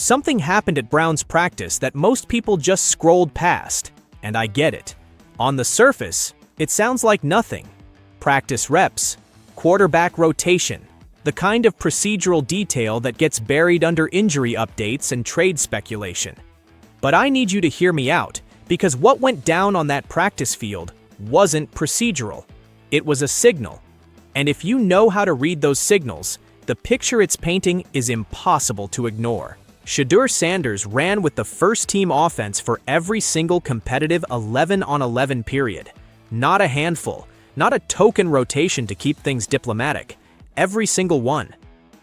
Something happened at Brown's practice that most people just scrolled past, and I get it. On the surface, it sounds like nothing. Practice reps, quarterback rotation, the kind of procedural detail that gets buried under injury updates and trade speculation. But I need you to hear me out, because what went down on that practice field wasn't procedural. It was a signal. And if you know how to read those signals, the picture it's painting is impossible to ignore. Shedeur Sanders ran with the first-team offense for every single competitive 11-on-11 period. Not a handful, not a token rotation to keep things diplomatic. Every single one.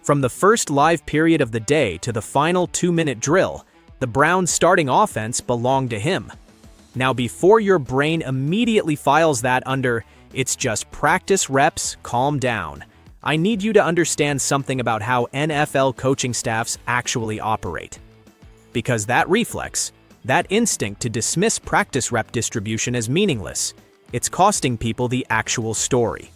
From the first live period of the day to the final 2-minute drill, the Browns' starting offense belonged to him. Now, before your brain immediately files that under, "It's just practice reps, calm down," I need you to understand something about how NFL coaching staffs actually operate. Because that reflex, that instinct to dismiss practice rep distribution as meaningless, it's costing people the actual story.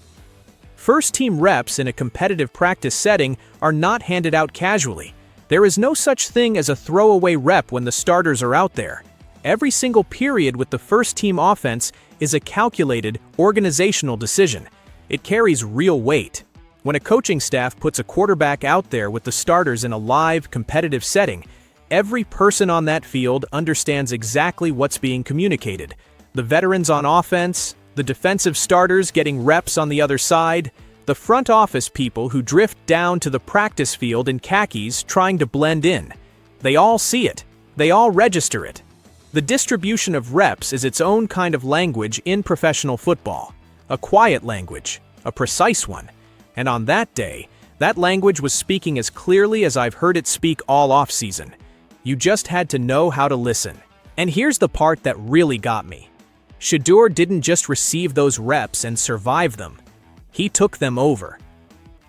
First-team reps in a competitive practice setting are not handed out casually. There is no such thing as a throwaway rep when the starters are out there. Every single period with the first-team offense is a calculated, organizational decision. It carries real weight. When a coaching staff puts a quarterback out there with the starters in a live, competitive setting, every person on that field understands exactly what's being communicated. The veterans on offense, the defensive starters getting reps on the other side, the front office people who drift down to the practice field in khakis trying to blend in. They all see it. They all register it. The distribution of reps is its own kind of language in professional football. A quiet language, a precise one. And on that day, that language was speaking as clearly as I've heard it speak all offseason. You just had to know how to listen. And here's the part that really got me. Shedeur didn't just receive those reps and survive them. He took them over.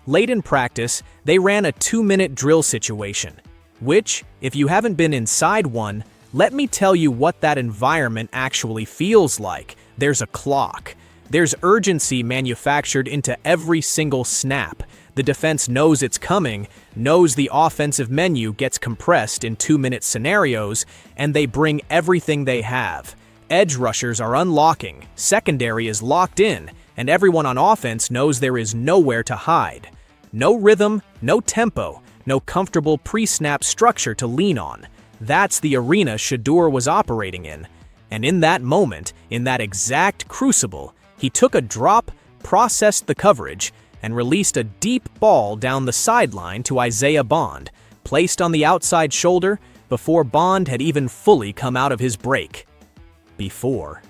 Late in practice, they ran a 2-minute drill situation, which, if you haven't been inside one, let me tell you what that environment actually feels like. There's a clock. There's urgency manufactured into every single snap. The defense knows it's coming, knows the offensive menu gets compressed in 2-minute scenarios, and they bring everything they have. Edge rushers are unlocking, secondary is locked in, and everyone on offense knows there is nowhere to hide. No rhythm, no tempo, no comfortable pre-snap structure to lean on. That's the arena Shedeur was operating in. And in that moment, in that exact crucible, he took a drop, processed the coverage, and released a deep ball down the sideline to Isaiah Bond, placed on the outside shoulder before Bond had even fully come out of his break. Before.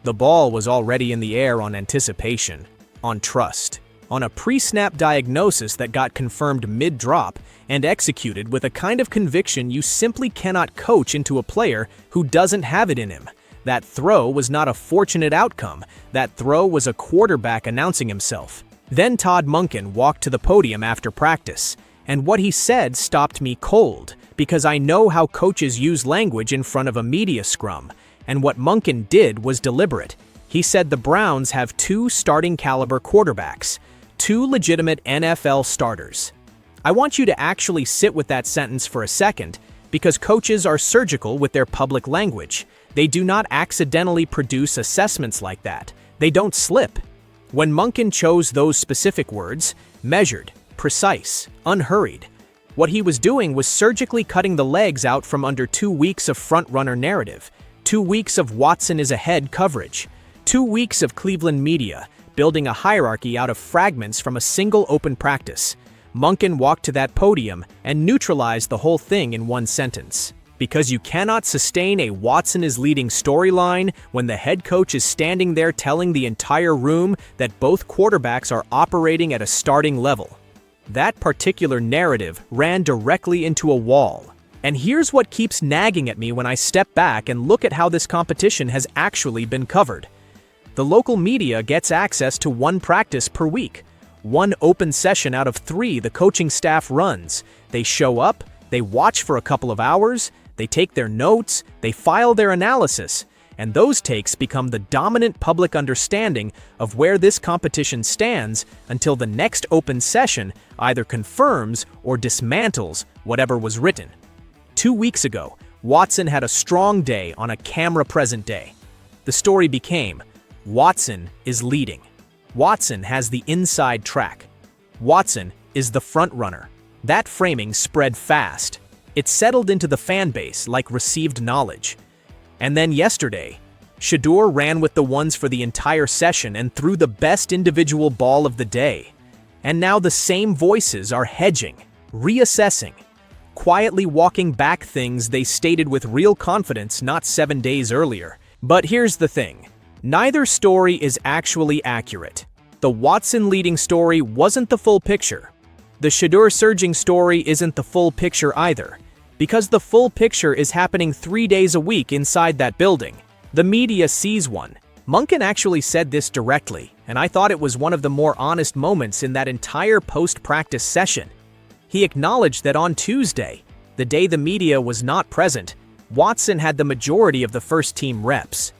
The ball was already in the air on anticipation, on trust, on a pre-snap diagnosis that got confirmed mid-drop and executed with a kind of conviction you simply cannot coach into a player who doesn't have it in him. That throw was not a fortunate outcome. That throw was a quarterback announcing himself. Then Todd Monken walked to the podium after practice, and what he said stopped me cold, because I know how coaches use language in front of a media scrum, and what Monken did was deliberate. He said the Browns have 2 starting caliber quarterbacks, 2 legitimate NFL starters. I want you to actually sit with that sentence for a second, because coaches are surgical with their public language. They do not accidentally produce assessments like that. They don't slip. When Monken chose those specific words, measured, precise, unhurried, what he was doing was surgically cutting the legs out from under 2 weeks of front-runner narrative, 2 weeks of Watson is ahead coverage, 2 weeks of Cleveland media, building a hierarchy out of fragments from a single open practice. Monken walked to that podium and neutralized the whole thing in one sentence. Because you cannot sustain a Watson is leading storyline when the head coach is standing there telling the entire room that both quarterbacks are operating at a starting level. That particular narrative ran directly into a wall. And here's what keeps nagging at me when I step back and look at how this competition has actually been covered. The local media gets access to 1 practice per week. 1 open session out of 3 the coaching staff runs. They show up, they watch for a couple of hours, they take their notes, they file their analysis, and those takes become the dominant public understanding of where this competition stands until the next open session either confirms or dismantles whatever was written. 2 weeks ago, Watson had a strong day on a camera-present day. The story became, Watson is leading. Watson has the inside track. Watson is the front runner. That framing spread fast. It settled into the fan base like received knowledge. And then yesterday, Shedeur ran with the ones for the entire session and threw the best individual ball of the day. And now the same voices are hedging, reassessing, quietly walking back things they stated with real confidence not 7 days earlier. But here's the thing. Neither story is actually accurate. The Watson leading story wasn't the full picture. The Shedeur surging story isn't the full picture either, because the full picture is happening 3 days a week inside that building. The media sees one. Munkin actually said this directly, and I thought it was one of the more honest moments in that entire post-practice session. He acknowledged that on Tuesday, the day the media was not present, Watson had the majority of the first-team reps.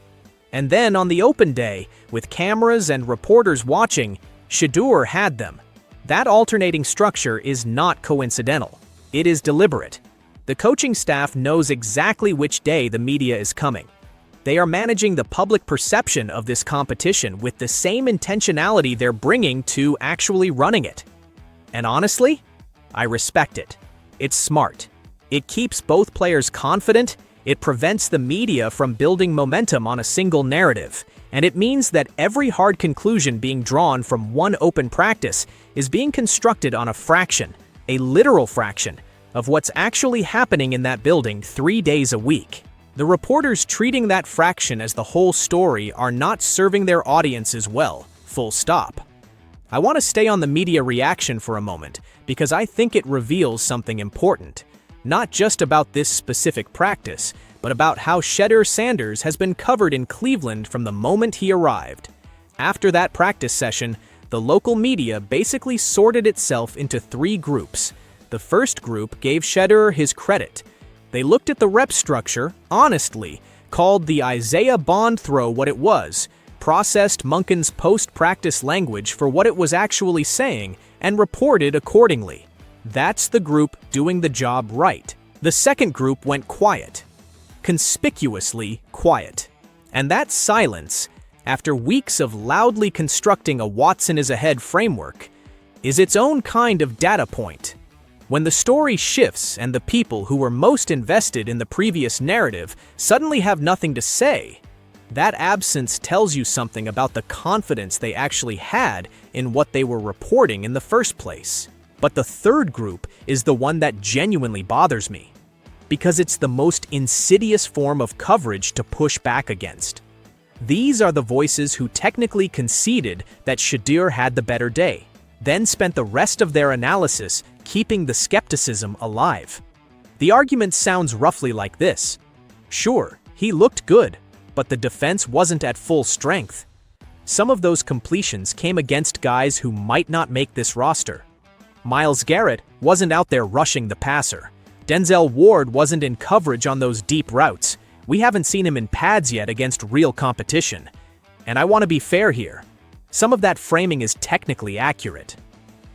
And then on the open day, with cameras and reporters watching, Shedeur had them. That alternating structure is not coincidental. It is deliberate. The coaching staff knows exactly which day the media is coming. They are managing the public perception of this competition with the same intentionality they're bringing to actually running it. And honestly, I respect it. It's smart. It keeps both players confident, it prevents the media from building momentum on a single narrative, and it means that every hard conclusion being drawn from one open practice is being constructed on a fraction, a literal fraction, of what's actually happening in that building 3 days a week. The reporters treating that fraction as the whole story are not serving their audiences well, full stop. I want to stay on the media reaction for a moment because I think it reveals something important, not just about this specific practice, but about how Shedeur Sanders has been covered in Cleveland from the moment he arrived. After that practice session, the local media basically sorted itself into 3 groups. The first group gave Shedeur his credit. They looked at the rep structure, honestly, called the Isaiah Bond throw what it was, processed Munkin's post-practice language for what it was actually saying, and reported accordingly. That's the group doing the job right. The second group went quiet. Conspicuously quiet. And that silence, after weeks of loudly constructing a Watson is ahead framework, is its own kind of data point. When the story shifts and the people who were most invested in the previous narrative suddenly have nothing to say, that absence tells you something about the confidence they actually had in what they were reporting in the first place. But the third group is the one that genuinely bothers me, because it's the most insidious form of coverage to push back against. These are the voices who technically conceded that Shedeur had the better day, then spent the rest of their analysis keeping the skepticism alive. The argument sounds roughly like this. Sure, he looked good, but the defense wasn't at full strength. Some of those completions came against guys who might not make this roster. Myles Garrett wasn't out there rushing the passer. Denzel Ward wasn't in coverage on those deep routes. We haven't seen him in pads yet against real competition. And I want to be fair here. Some of that framing is technically accurate.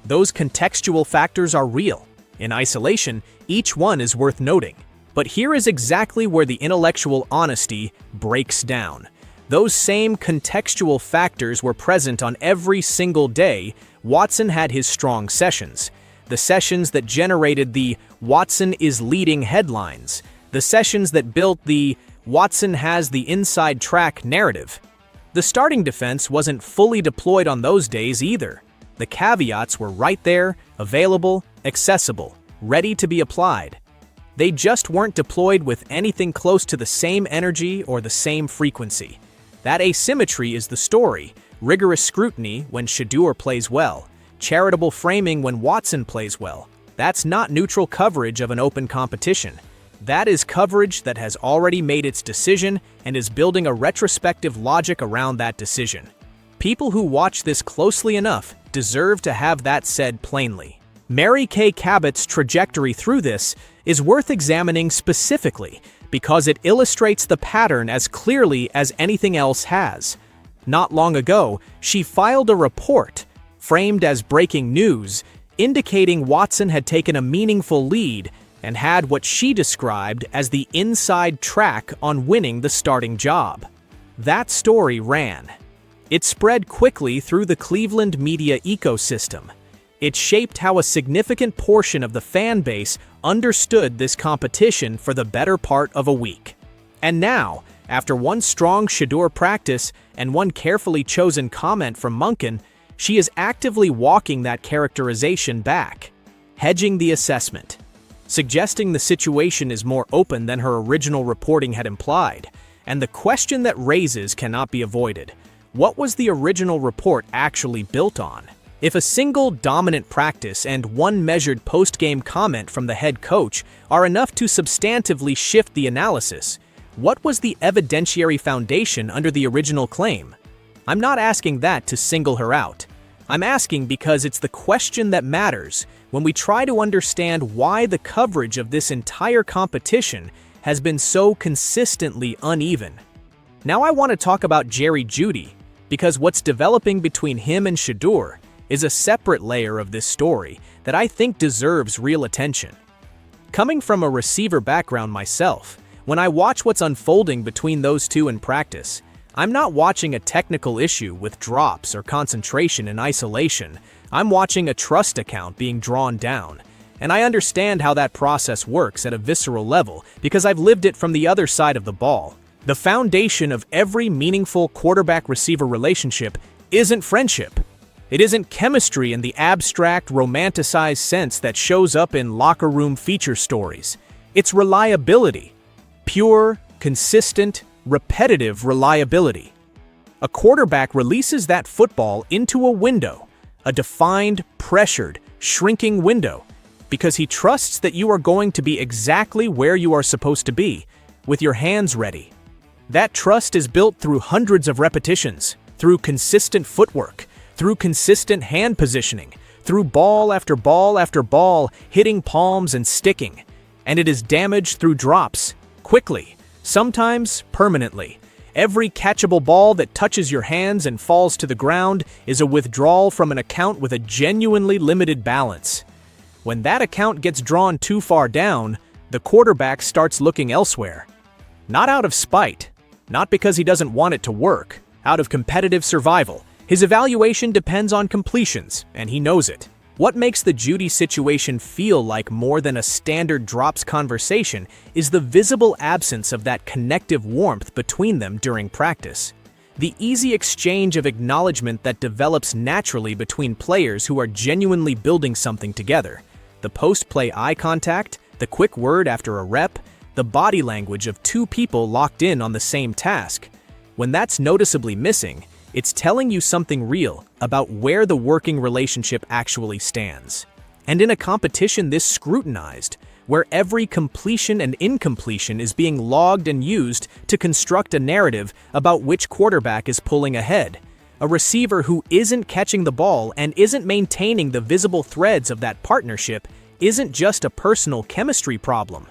Those contextual factors are real. In isolation, each one is worth noting. But here is exactly where the intellectual honesty breaks down. Those same contextual factors were present on every single day Watson had his strong sessions. The sessions that generated the Watson is leading headlines. The sessions that built the Watson has the inside track narrative. The starting defense wasn't fully deployed on those days either. The caveats were right there, available, accessible, ready to be applied. They just weren't deployed with anything close to the same energy or the same frequency. That asymmetry is the story. Rigorous scrutiny when Shedeur plays well. Charitable framing when Watson plays well. That's not neutral coverage of an open competition. That is coverage that has already made its decision and is building a retrospective logic around that decision. People who watch this closely enough deserve to have that said plainly. Mary Kay Cabot's trajectory through this is worth examining specifically because it illustrates the pattern as clearly as anything else has. Not long ago, she filed a report, framed as breaking news, indicating Watson had taken a meaningful lead, and had what she described as the inside track on winning the starting job. That story ran. It spread quickly through the Cleveland media ecosystem. It shaped how a significant portion of the fan base understood this competition for the better part of a week. And now, after one strong Shedeur practice and one carefully chosen comment from Munkin, she is actively walking that characterization back, hedging the assessment, suggesting the situation is more open than her original reporting had implied. And the question that raises cannot be avoided. What was the original report actually built on? If a single dominant practice and one measured post-game comment from the head coach are enough to substantively shift the analysis, what was the evidentiary foundation under the original claim? I'm not asking that to single her out. I'm asking because it's the question that matters when we try to understand why the coverage of this entire competition has been so consistently uneven. Now I want to talk about Jeudy, because what's developing between him and Shedeur is a separate layer of this story that I think deserves real attention. Coming from a receiver background myself, when I watch what's unfolding between those two in practice, I'm not watching a technical issue with drops or concentration in isolation. I'm watching a trust account being drawn down. And I understand how that process works at a visceral level because I've lived it from the other side of the ball. The foundation of every meaningful quarterback-receiver relationship isn't friendship. It isn't chemistry in the abstract, romanticized sense that shows up in locker room feature stories. It's reliability. Pure, consistent, repetitive reliability. A quarterback releases that football into a window, a defined, pressured, shrinking window, because he trusts that you are going to be exactly where you are supposed to be, with your hands ready. That trust is built through hundreds of repetitions, through consistent footwork, through consistent hand positioning, through ball after ball after ball, hitting palms and sticking. And it is damaged through drops, quickly, sometimes permanently. Every catchable ball that touches your hands and falls to the ground is a withdrawal from an account with a genuinely limited balance. When that account gets drawn too far down, the quarterback starts looking elsewhere. Not out of spite, not because he doesn't want it to work, out of competitive survival. His evaluation depends on completions, and he knows it. What makes the Jeudy situation feel like more than a standard drops conversation is the visible absence of that connective warmth between them during practice. The easy exchange of acknowledgement that develops naturally between players who are genuinely building something together. The post-play eye contact, the quick word after a rep, the body language of two people locked in on the same task. When that's noticeably missing, it's telling you something real about where the working relationship actually stands. And in a competition this scrutinized, where every completion and incompletion is being logged and used to construct a narrative about which quarterback is pulling ahead, a receiver who isn't catching the ball and isn't maintaining the visible threads of that partnership isn't just a personal chemistry problem.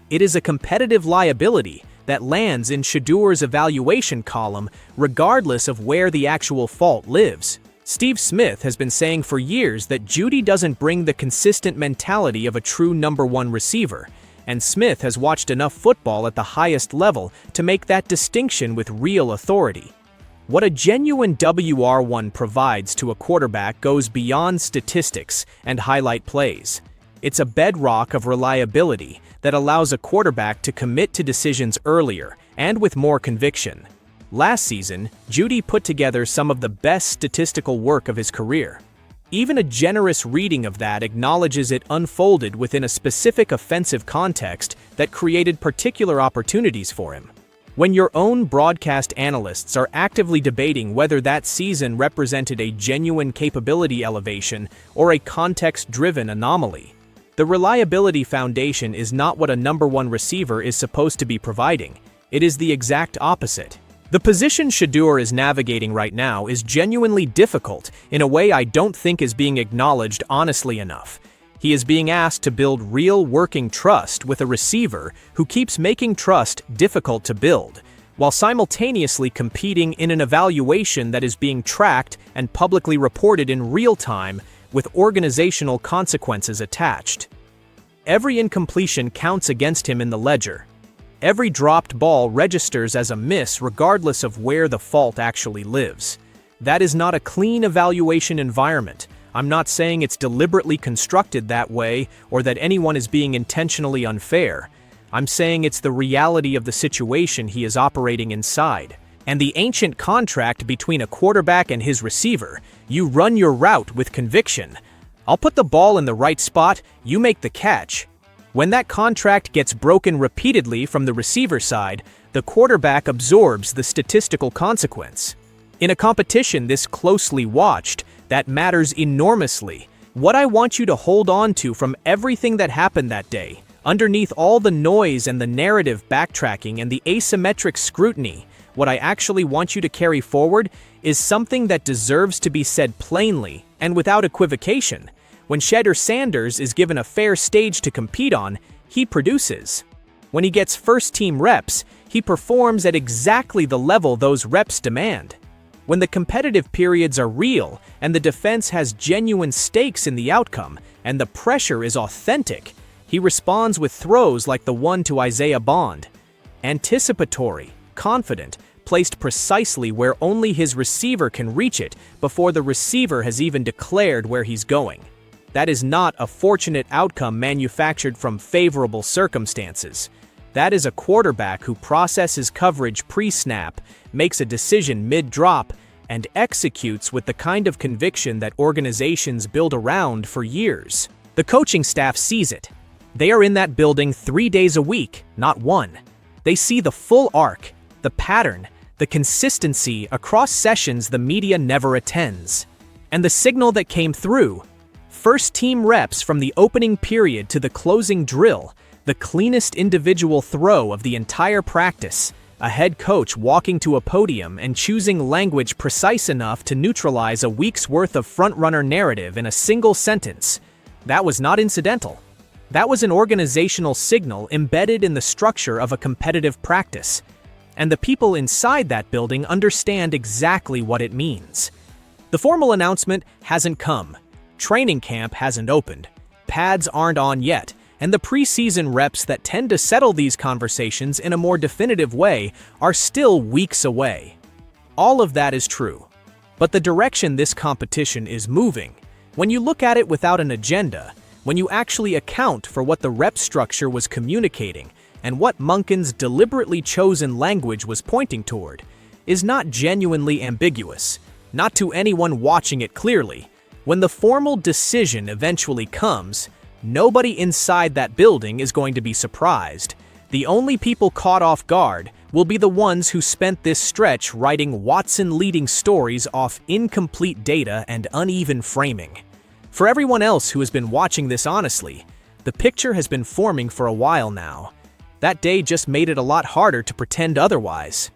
It is a competitive liability that lands in Shedeur's evaluation column regardless of where the actual fault lives. Steve Smith has been saying for years that Jeudy doesn't bring the consistent mentality of a true number one receiver, and Smith has watched enough football at the highest level to make that distinction with real authority. What a genuine WR1 provides to a quarterback goes beyond statistics and highlight plays. It's a bedrock of reliability that allows a quarterback to commit to decisions earlier and with more conviction. Last season, Jeudy put together some of the best statistical work of his career. Even a generous reading of that acknowledges it unfolded within a specific offensive context that created particular opportunities for him. When your own broadcast analysts are actively debating whether that season represented a genuine capability elevation or a context-driven anomaly, the reliability foundation is not what a number one receiver is supposed to be providing. It is the exact opposite. The position Shedeur is navigating right now is genuinely difficult in a way I don't think is being acknowledged honestly enough. He is being asked to build real working trust with a receiver who keeps making trust difficult to build, while simultaneously competing in an evaluation that is being tracked and publicly reported in real time with organizational consequences attached. Every incompletion counts against him in the ledger. Every dropped ball registers as a miss regardless of where the fault actually lives. That is not a clean evaluation environment. I'm not saying it's deliberately constructed that way or that anyone is being intentionally unfair. I'm saying it's the reality of the situation he is operating inside. And the ancient contract between a quarterback and his receiver, you run your route with conviction. I'll put the ball in the right spot, you make the catch. When that contract gets broken repeatedly from the receiver side, the quarterback absorbs the statistical consequence. In a competition this closely watched, that matters enormously. What I want you to hold on to from everything that happened that day, underneath all the noise and the narrative backtracking and the asymmetric scrutiny, what I actually want you to carry forward is something that deserves to be said plainly and without equivocation. When Shedeur Sanders is given a fair stage to compete on, he produces. When he gets first-team reps, he performs at exactly the level those reps demand. When the competitive periods are real and the defense has genuine stakes in the outcome and the pressure is authentic, he responds with throws like the one to Isaiah Bond. Anticipatory, confident, placed precisely where only his receiver can reach it before the receiver has even declared where he's going. That is not a fortunate outcome manufactured from favorable circumstances. That is a quarterback who processes coverage pre-snap, makes a decision mid-drop, and executes with the kind of conviction that organizations build around for years. The coaching staff sees it. They are in that building 3 days a week, not one. They see the full arc, the pattern, the consistency across sessions the media never attends. And the signal that came through, first-team reps from the opening period to the closing drill, the cleanest individual throw of the entire practice, a head coach walking to a podium and choosing language precise enough to neutralize a week's worth of front-runner narrative in a single sentence. That was not incidental. That was an organizational signal embedded in the structure of a competitive practice. And the people inside that building understand exactly what it means. The formal announcement hasn't come. Training camp hasn't opened. Pads aren't on yet. And the preseason reps that tend to settle these conversations in a more definitive way are still weeks away. All of that is true. But the direction this competition is moving, when you look at it without an agenda, when you actually account for what the rep structure was communicating and what Monken's deliberately chosen language was pointing toward, is not genuinely ambiguous, not to anyone watching it clearly. When the formal decision eventually comes, nobody inside that building is going to be surprised. The only people caught off guard will be the ones who spent this stretch writing Watson-leading stories off incomplete data and uneven framing. For everyone else who has been watching this honestly, the picture has been forming for a while now. That day just made it a lot harder to pretend otherwise.